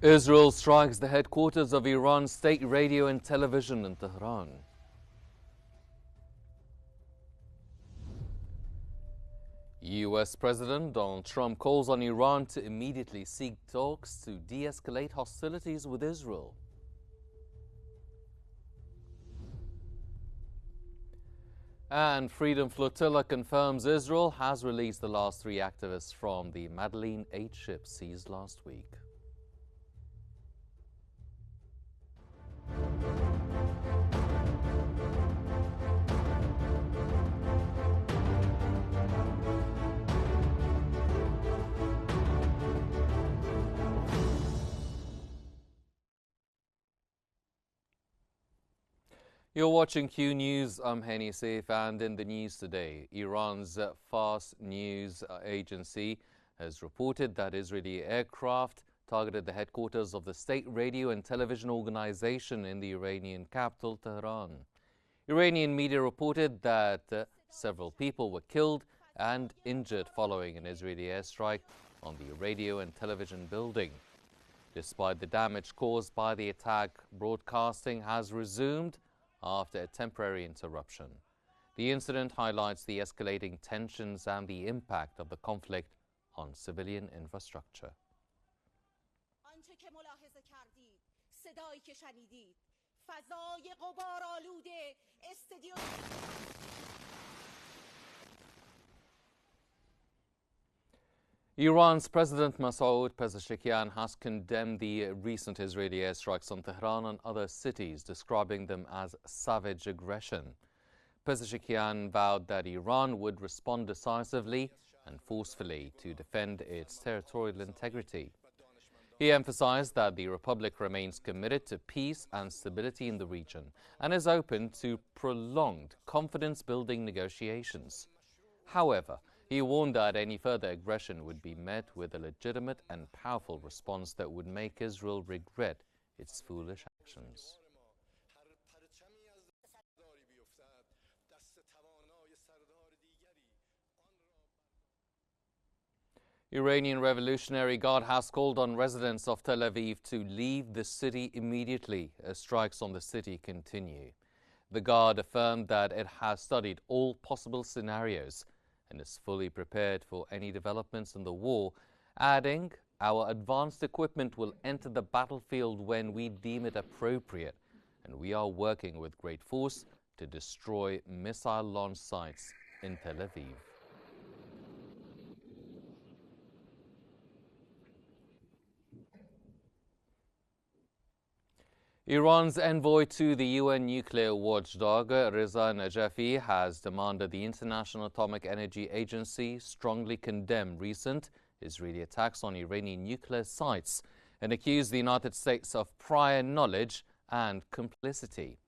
Israel strikes the headquarters of Iran's state radio and television in Tehran. U.S. President Donald Trump calls on Iran to immediately seek talks to de-escalate hostilities with Israel. And Freedom Flotilla confirms Israel has released the last 3 activists from the Madeleine 8 ship seized last week. You're watching Q News. I'm Henny Saif, and in the news today, Iran's Fars news agency has reported that Israeli aircraft targeted the headquarters of the state radio and television organization in the Iranian capital, Tehran. Iranian media reported that several people were killed and injured following an Israeli airstrike on the radio and television building. Despite the damage caused by the attack, broadcasting has resumed after a temporary interruption. The incident highlights the escalating tensions and the impact of the conflict on civilian infrastructure. Iran's President Masoud Pezeshkian has condemned the recent Israeli airstrikes on Tehran and other cities, describing them as savage aggression. Pezeshkian vowed that Iran would respond decisively and forcefully to defend its territorial integrity. He emphasized that the Republic remains committed to peace and stability in the region and is open to prolonged confidence-building negotiations. However, he warned that any further aggression would be met with a legitimate and powerful response that would make Israel regret its foolish actions. Iranian Revolutionary Guard has called on residents of Tel Aviv to leave the city immediately as strikes on the city continue. The Guard affirmed that it has studied all possible scenarios and is fully prepared for any developments in the war, adding, "Our advanced equipment will enter the battlefield when we deem it appropriate, and we are working with great force to destroy missile launch sites in Tel Aviv." Iran's envoy to the UN nuclear watchdog, Reza Najafi, has demanded the International Atomic Energy Agency strongly condemn recent Israeli attacks on Iranian nuclear sites and accused the United States of prior knowledge and complicity.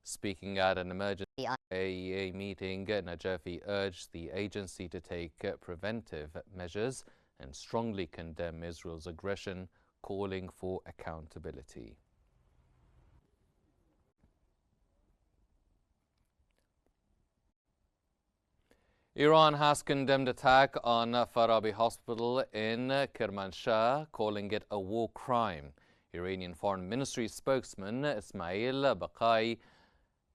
Speaking at an emergency IAEA meeting, Najafi urged the agency to take preventive measures and strongly condemn Israel's aggression, calling for accountability. Iran has condemned attack on Farabi Hospital in Kermanshah, calling it a war crime. Iranian Foreign Ministry spokesman Ismail Baqai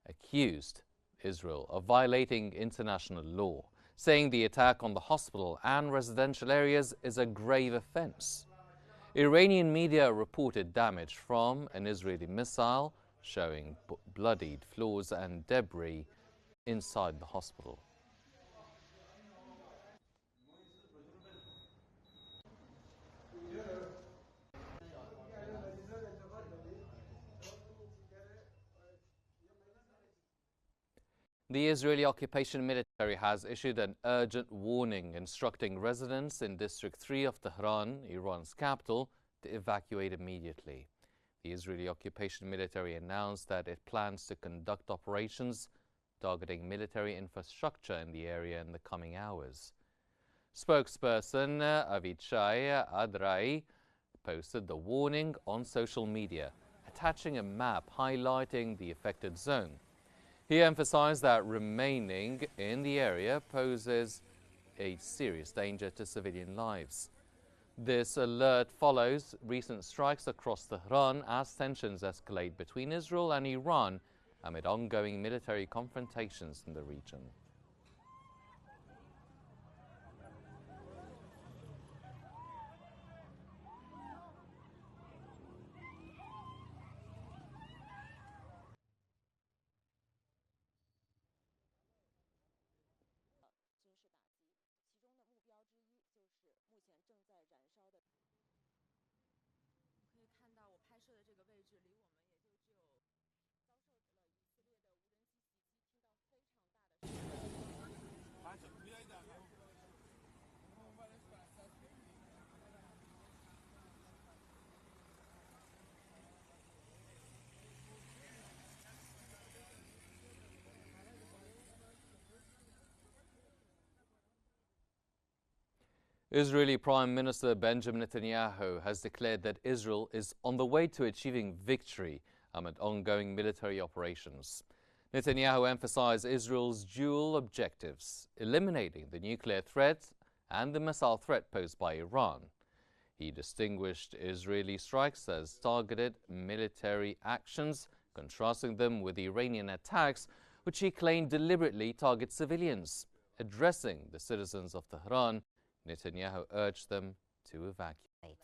accused Israel of violating international law, saying the attack on the hospital and residential areas is a grave offense. Iranian media reported damage from an Israeli missile, showing bloodied floors and debris inside the hospital. The Israeli occupation military has issued an urgent warning instructing residents in District 3 of Tehran, Iran's capital, to evacuate immediately. The Israeli occupation military announced that it plans to conduct operations targeting military infrastructure in the area in the coming hours. Spokesperson Avichai Adrai posted the warning on social media, attaching a map highlighting the affected zone. He emphasized that remaining in the area poses a serious danger to civilian lives. This alert follows recent strikes across Tehran as tensions escalate between Israel and Iran amid ongoing military confrontations in the region. Israeli Prime Minister Benjamin Netanyahu has declared that Israel is on the way to achieving victory amid ongoing military operations. Netanyahu emphasized Israel's dual objectives, eliminating the nuclear threat and the missile threat posed by Iran. He distinguished Israeli strikes as targeted military actions, contrasting them with Iranian attacks, which he claimed deliberately target civilians. Addressing the citizens of Tehran, Netanyahu urged them to evacuate.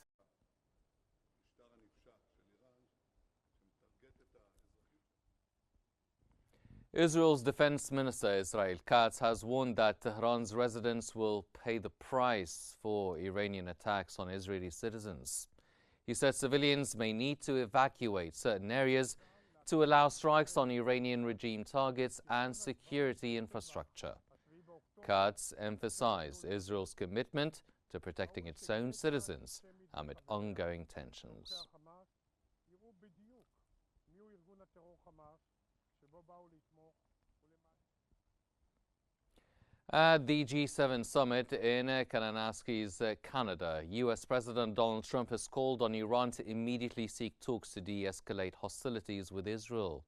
Israel's Defense Minister Israel Katz has warned that Tehran's residents will pay the price for Iranian attacks on Israeli citizens. He said civilians may need to evacuate certain areas to allow strikes on Iranian regime targets and security infrastructure. Katz emphasized Israel's commitment to protecting its own citizens amid ongoing tensions. At the G7 summit in Kananaskis, Canada, U.S. President Donald Trump has called on Iran to immediately seek talks to de-escalate hostilities with Israel.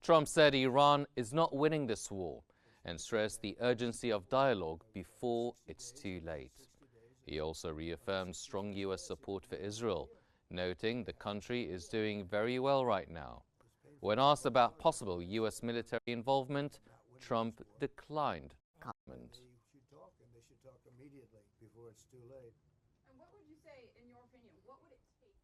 Trump said Iran is not winning this war and stressed the urgency of dialogue before it's too late. He also reaffirmed strong U.S. support for Israel, noting the country is doing very well right now. When asked about possible U.S. military involvement, Trump declined comment. They should talk immediately before it's too late. And what would you say, in your opinion, what would it take?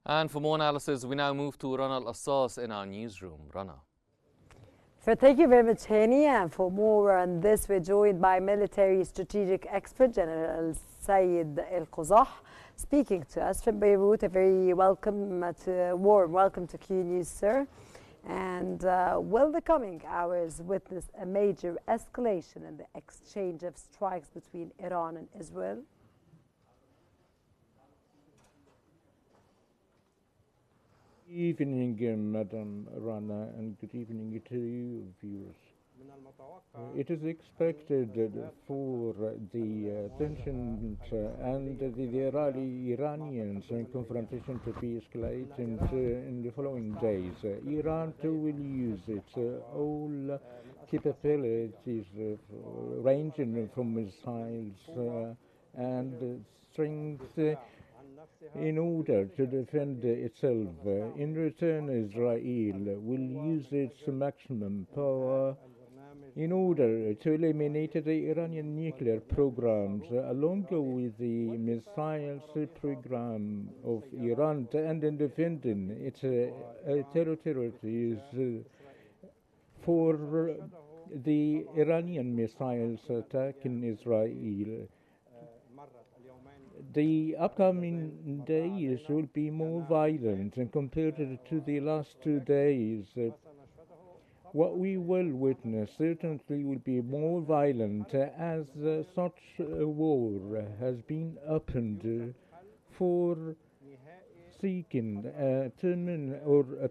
And for more analysis, we now move to Rana Al-Assas in our newsroom. Rana. So thank you very much, Hani. And for more on this, we're joined by military strategic expert General Saeed Al-Quzah, speaking to us from Beirut. A very warm welcome to Qnews, sir. And will the coming hours witness a major escalation in the exchange of strikes between Iran and Israel? Good evening, Madam Rana, and good evening to you, viewers. It is expected for the tensions and the Iranians confrontation to be escalating in the following days. Iran too will use its all capabilities ranging from missiles and strength in order to defend itself. In return, Israel will use its maximum power in order to eliminate the Iranian nuclear programs, along with the missiles program of Iran, and in defending its territories for the Iranian missiles attack in Israel. The upcoming days will be more violent compared to the last 2 days. What we will witness certainly will be more violent, as such a war has been opened for seeking a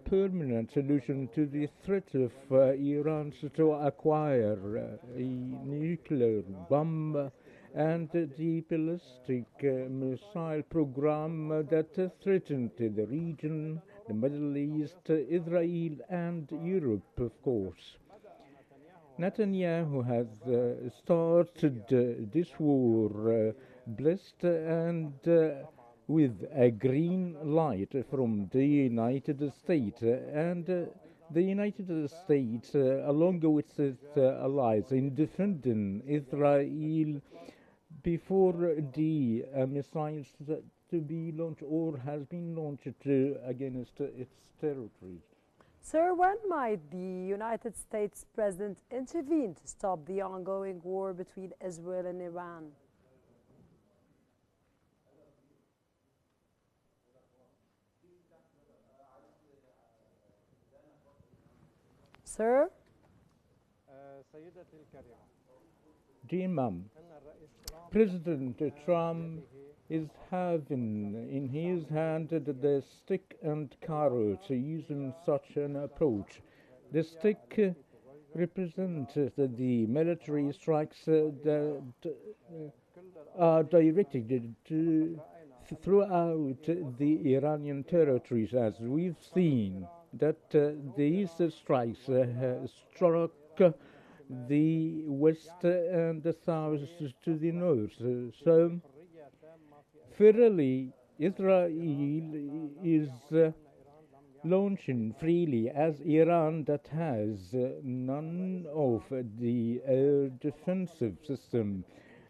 permanent solution to the threat of Iran to acquire a nuclear bomb and the ballistic missile program that threatened the region, the Middle East, Israel and Europe, of course. Netanyahu has started this war blessed and with a green light from the United States. And the United States, along with its allies in defending Israel before the missiles to be launched or has been launched against its territories. Sir, when might the United States President intervene to stop the ongoing war between Israel and Iran? Sir? Dear Ma'am, President Trump is having in his hand the stick and carrot using such an approach. The stick represents the military strikes that are directed throughout the Iranian territories, as we've seen that these strikes struck the west and the south to the north. So, fairly, Israel is launching freely as Iran that has none of the air defensive system.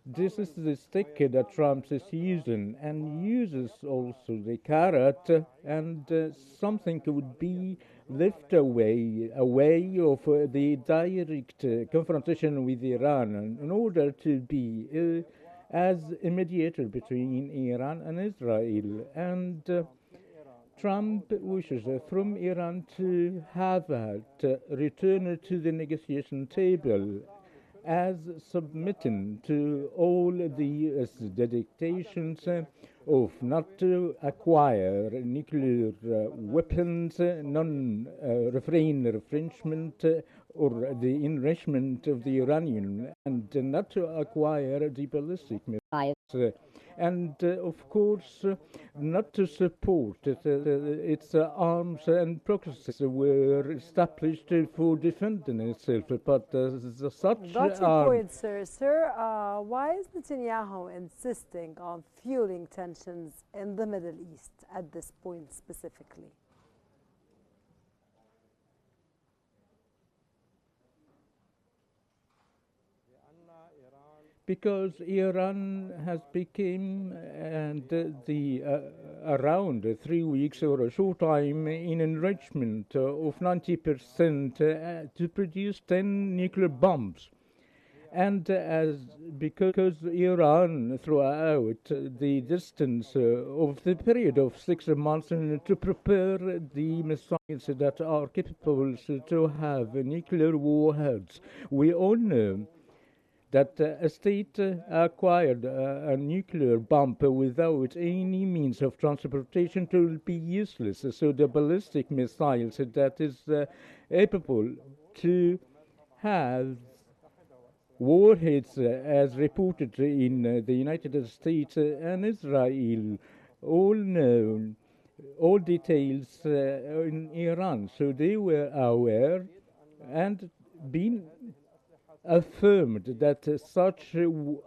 This is the stick that Trump is using and uses also the carrot, and something would be left away of the direct confrontation with Iran in order to be as a mediator between Iran and Israel. And Trump wishes from Iran to have it return to the negotiation table as submitting to all the U.S. dictations of not to acquire nuclear weapons, non-infringement or the enrichment of the uranium, and not to acquire the ballistic missiles. And of course, not to support its arms and processes were established for defending itself. But such Got your point, sir. Sir, why is Netanyahu insisting on fueling tensions in the Middle East at this point specifically? Because Iran has become around 3 weeks or a short time in enrichment of 90% to produce 10 nuclear bombs. And because Iran throughout the distance of the period of 6 months to prepare the missiles that are capable to have nuclear warheads, we all know that a state acquired a nuclear bomb without any means of transportation will be useless. So the ballistic missiles that is able to have warheads as reported in the United States and Israel, all known, all details in Iran. So they were aware and been affirmed that such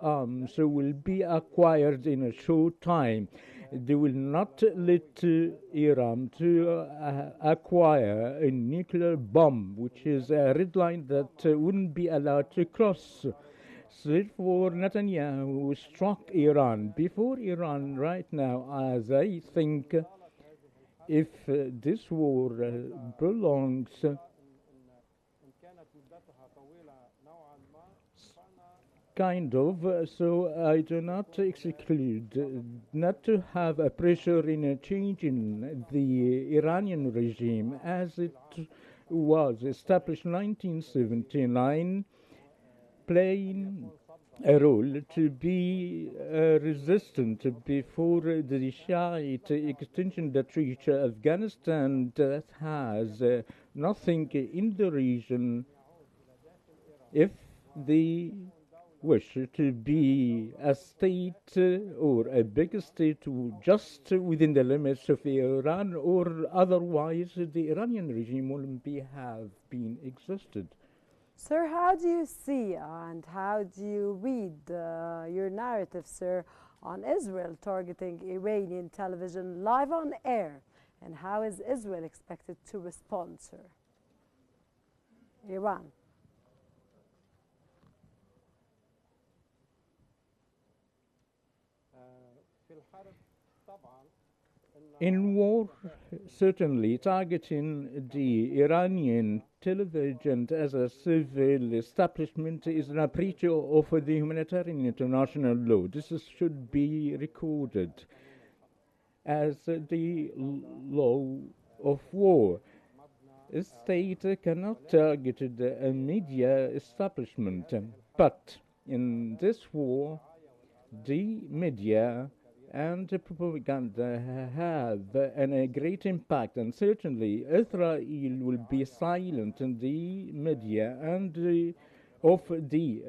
arms will be acquired in a short time. They will not let Iran to acquire a nuclear bomb, which is a red line that wouldn't be allowed to cross. So therefore, Netanyahu struck Iran before Iran right now, as I think if this war prolongs, kind of, so I do not exclude not to have a pressure in changing the Iranian regime as it was established in 1979, playing a role to be resistant before the Shiite extension that reached Afghanistan that has nothing in the region. If the wish to be a state or a big state just within the limits of Iran, or otherwise the Iranian regime wouldn't have been existed. Sir, how do you see and how do you read your narrative, sir, on Israel targeting Iranian television live on air. And how is Israel expected to respond, sir? Iran. In war, certainly targeting the Iranian television as a civil establishment is a breach of the humanitarian international law. Should be recorded as the law of war. A state cannot target a media establishment, but in this war, the media and propaganda have a great impact, and certainly Israel will be silent in the media and of the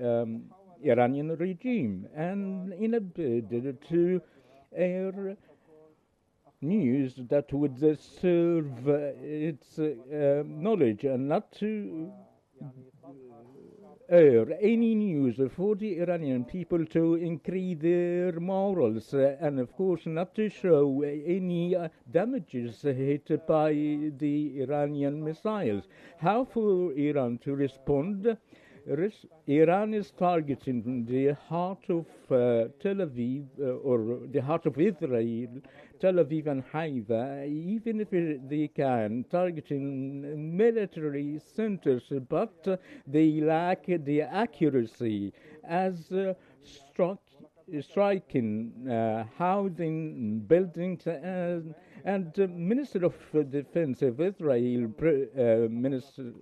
Iranian regime, and in a bid to air news that would serve its knowledge and not to air any news for the Iranian people to increase their morals and of course not to show any damages hit by the Iranian missiles. How for Iran to respond? Iran is targeting the heart of Tel Aviv or the heart of Israel, Tel Aviv and Haifa, even if they can, targeting military centers, but they lack the accuracy as striking housing, buildings, and Minister of Defense of Israel, Minister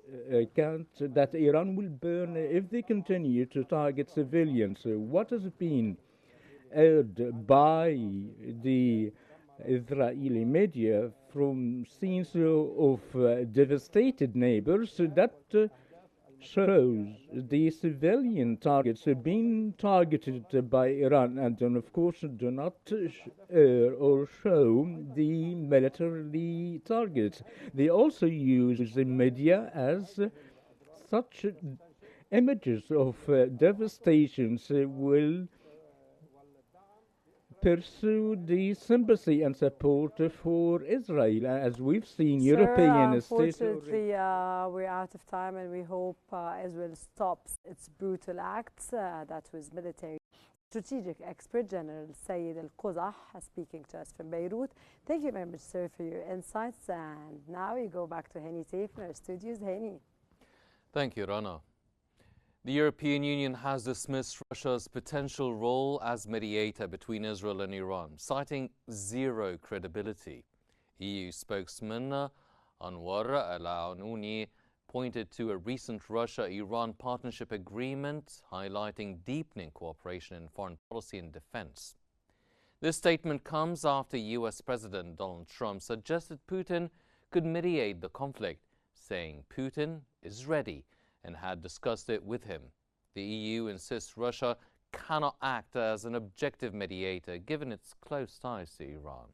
Kant, that Iran will burn if they continue to target civilians. What has been aired by the Israeli media from scenes of devastated neighbors that shows the civilian targets being targeted by Iran, and then of course do not or show the military targets. They also use the media as such images of devastations will pursue the sympathy and support for Israel, as we've seen. Sir, European states. unfortunately, we're out of time, and we hope Israel stops its brutal acts. That was military strategic expert General Sayed Al-Quzah speaking to us from Beirut. Thank you very much, sir, for your insights. And now we go back to Hani Saif in our studios. Hani. Thank you, Rana. The European Union has dismissed Russia's potential role as mediator between Israel and Iran, citing zero credibility. EU spokesman Anwar Al-Anouni pointed to a recent Russia-Iran partnership agreement highlighting deepening cooperation in foreign policy and defense. This statement comes after US President Donald Trump suggested Putin could mediate the conflict, saying Putin is ready and had discussed it with him. The EU insists Russia cannot act as an objective mediator given its close ties to Iran.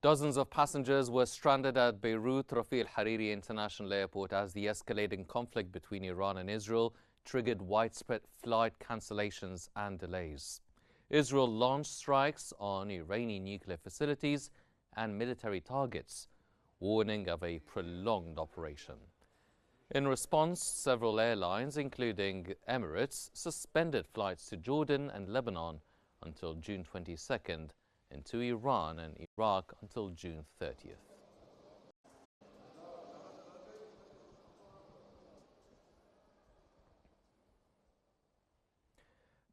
Dozens of passengers were stranded at Beirut Rafi al-Hariri International Airport as the escalating conflict between Iran and Israel triggered widespread flight cancellations and delays. Israel launched strikes on Iranian nuclear facilities and military targets, warning of a prolonged operation. In response, several airlines, including Emirates, suspended flights to Jordan and Lebanon until June 22nd and to Iran and Iraq until June 30th.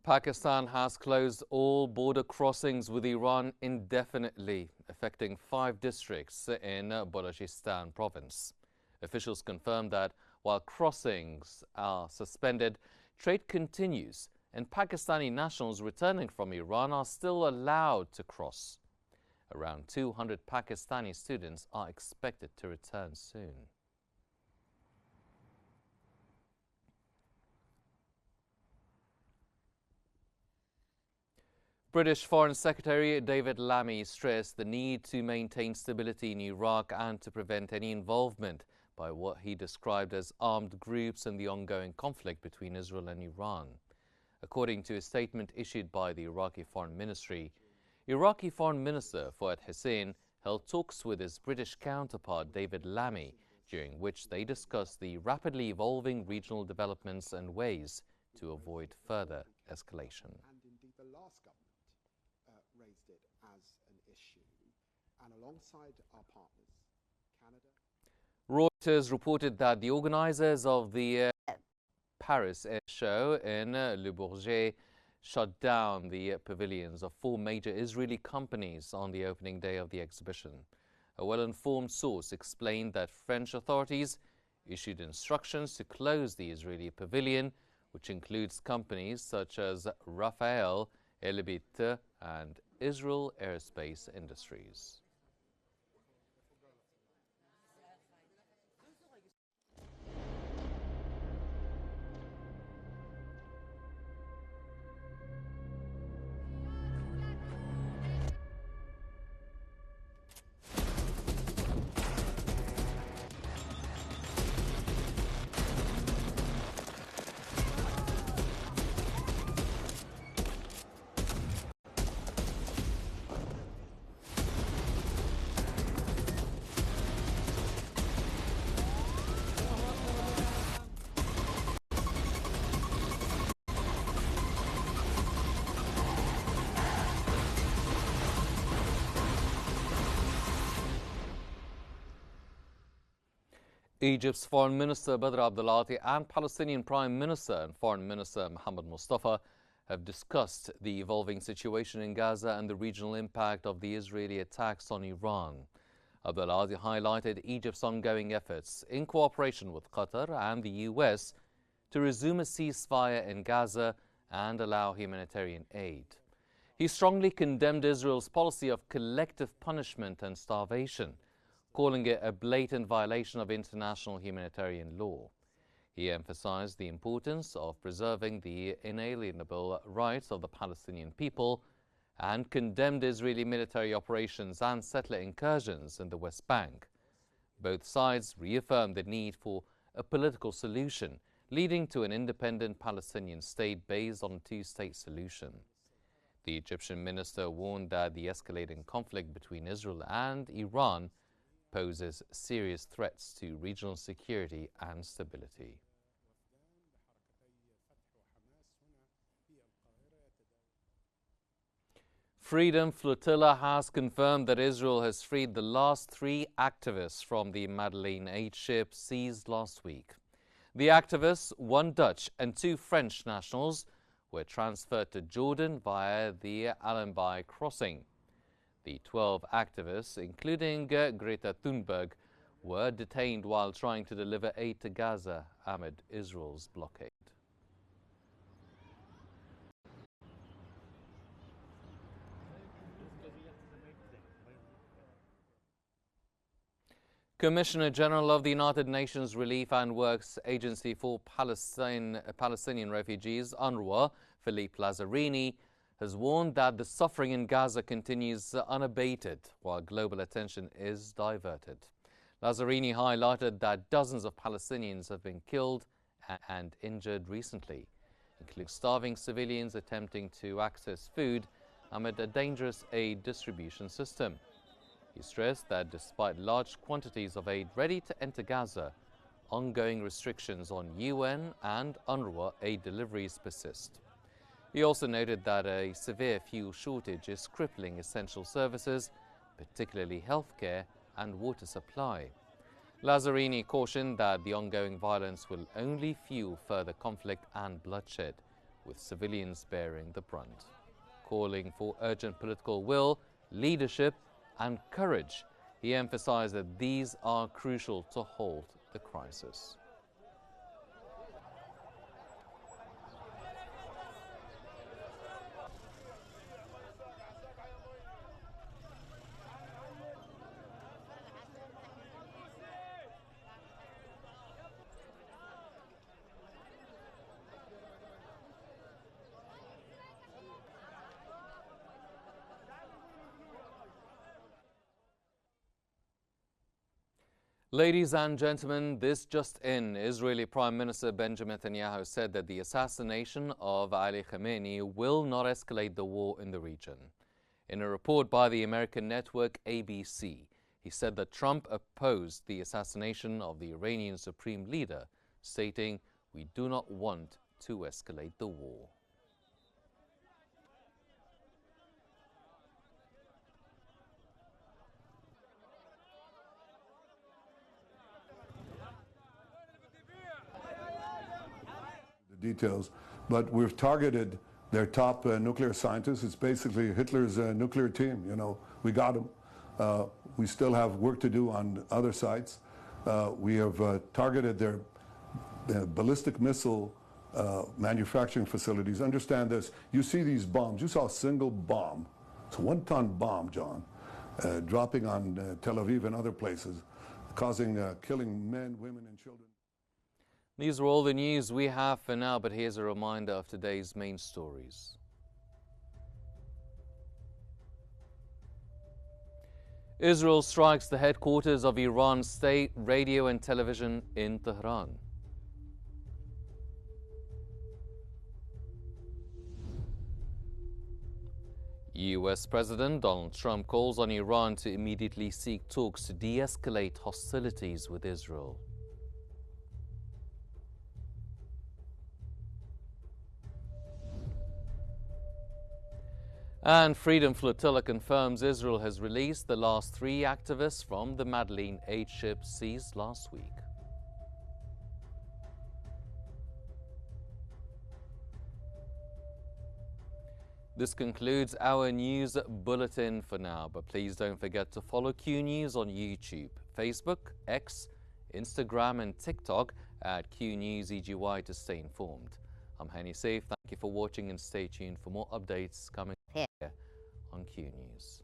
Pakistan has closed all border crossings with Iran indefinitely, affecting 5 districts in Balochistan province. Officials confirmed that while crossings are suspended, trade continues and Pakistani nationals returning from Iran are still allowed to cross. Around 200 Pakistani students are expected to return soon. British Foreign Secretary David Lammy stressed the need to maintain stability in Iraq and to prevent any involvement by what he described as armed groups in the ongoing conflict between Israel and Iran. According to a statement issued by the Iraqi Foreign Ministry, Iraqi Foreign Minister Fouad Hussein held talks with his British counterpart David Lammy, during which they discussed the rapidly evolving regional developments and ways to avoid further escalation. And indeed the last government raised it as an issue, and alongside our partners, Canada. Reuters reported that the organizers of the Paris Air Show in Le Bourget shut down the pavilions of 4 major Israeli companies on the opening day of the exhibition. A well-informed source explained that French authorities issued instructions to close the Israeli pavilion, which includes companies such as Rafael, Elbit, and Israel Aerospace Industries. Egypt's Foreign Minister Badr Abdulati and Palestinian Prime Minister and Foreign Minister Mohammed Mustafa have discussed the evolving situation in Gaza and the regional impact of the Israeli attacks on Iran. Abdulati highlighted Egypt's ongoing efforts in cooperation with Qatar and the US to resume a ceasefire in Gaza and allow humanitarian aid. He strongly condemned Israel's policy of collective punishment and starvation, calling it a blatant violation of international humanitarian law. He emphasized the importance of preserving the inalienable rights of the Palestinian people and condemned Israeli military operations and settler incursions in the West Bank. Both sides reaffirmed the need for a political solution, leading to an independent Palestinian state based on a two-state solution. The Egyptian minister warned that the escalating conflict between Israel and Iran poses serious threats to regional security and stability. Freedom Flotilla has confirmed that Israel has freed the last 3 activists from the Madeleine 8 ship seized last week. The activists, 1 Dutch and 2 French nationals, were transferred to Jordan via the Allenby crossing. The 12 activists, including Greta Thunberg, were detained while trying to deliver aid to Gaza amid Israel's blockade. Commissioner General of the United Nations Relief and Works Agency for Palestinian Refugees, UNRWA, Philippe Lazzarini, has warned that the suffering in Gaza continues unabated while global attention is diverted. Lazzarini highlighted that dozens of Palestinians have been killed and injured recently, including starving civilians attempting to access food amid a dangerous aid distribution system. He stressed that despite large quantities of aid ready to enter Gaza, ongoing restrictions on UN and UNRWA aid deliveries persist. He also noted that a severe fuel shortage is crippling essential services, particularly healthcare and water supply. Lazzarini cautioned that the ongoing violence will only fuel further conflict and bloodshed, with civilians bearing the brunt. Calling for urgent political will, leadership and courage, he emphasized that these are crucial to halt the crisis. Ladies and gentlemen, this just in. Israeli Prime Minister Benjamin Netanyahu said that the assassination of Ali Khamenei will not escalate the war in the region. In a report by the American network ABC, he said that Trump opposed the assassination of the Iranian supreme leader, stating, "We do not want to escalate the war." Details, but we've targeted their top nuclear scientists. It's basically Hitler's nuclear team. You know, we got them. We still have work to do on other sites. We have targeted their ballistic missile manufacturing facilities. Understand this. You see these bombs. You saw a single bomb. It's a one-ton bomb, John, dropping on Tel Aviv and other places, causing killing men, women, and children. These are all the news we have for now, but here's a reminder of today's main stories. Israel strikes the headquarters of Iran's state radio and television in Tehran. US President Donald Trump calls on Iran to immediately seek talks to de-escalate hostilities with Israel. And Freedom Flotilla confirms Israel has released the last 3 activists from the Madeleine aid ship seized last week. This concludes our news bulletin for now, but please don't forget to follow Qnews on YouTube, Facebook, X, Instagram and TikTok at Qnews EGY to stay informed. I'm Hani Saif. Thank you for watching and stay tuned for more updates coming here on Qnews.